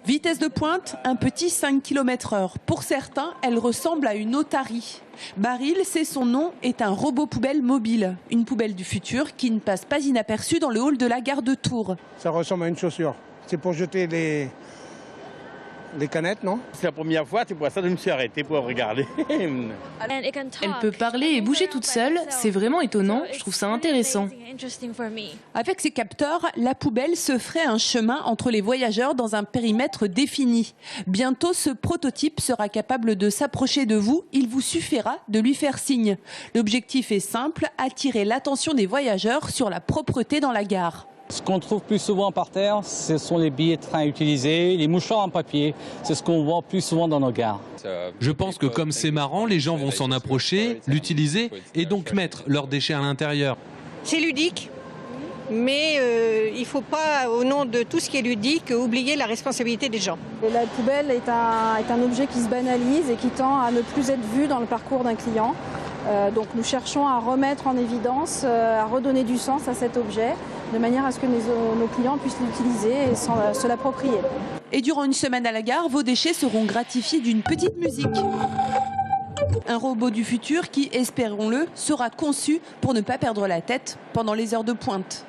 Vitesse de pointe, un petit 5 km/h. Pour certains, elle ressemble à une otarie. Baril, c'est son nom, est un robot poubelle mobile. Une poubelle du futur qui ne passe pas inaperçue dans le hall de la gare de Tours. Ça ressemble à une chaussure. C'est pour jeter les canettes, non? C'est la première fois, c'est pour ça que je me suis arrêté pour regarder. Elle peut parler et bouger toute seule, c'est vraiment étonnant, je trouve ça intéressant. Avec ces capteurs, la poubelle se ferait un chemin entre les voyageurs dans un périmètre défini. Bientôt, ce prototype sera capable de s'approcher de vous, il vous suffira de lui faire signe. L'objectif est simple, attirer l'attention des voyageurs sur la propreté dans la gare. Ce qu'on trouve plus souvent par terre, ce sont les billets de train utilisés, les mouchoirs en papier. C'est ce qu'on voit plus souvent dans nos gares. Je pense que comme c'est marrant, les gens vont s'en approcher, l'utiliser et donc mettre leurs déchets à l'intérieur. C'est ludique, mais il ne faut pas, au nom de tout ce qui est ludique, oublier la responsabilité des gens. Et la poubelle est un objet qui se banalise et qui tend à ne plus être vu dans le parcours d'un client. Donc nous cherchons à remettre en évidence, à redonner du sens à cet objet, de manière à ce que nos clients puissent l'utiliser et se l'approprier. Et durant une semaine à la gare, vos déchets seront gratifiés d'une petite musique. Un robot du futur qui, espérons-le, sera conçu pour ne pas perdre la tête pendant les heures de pointe.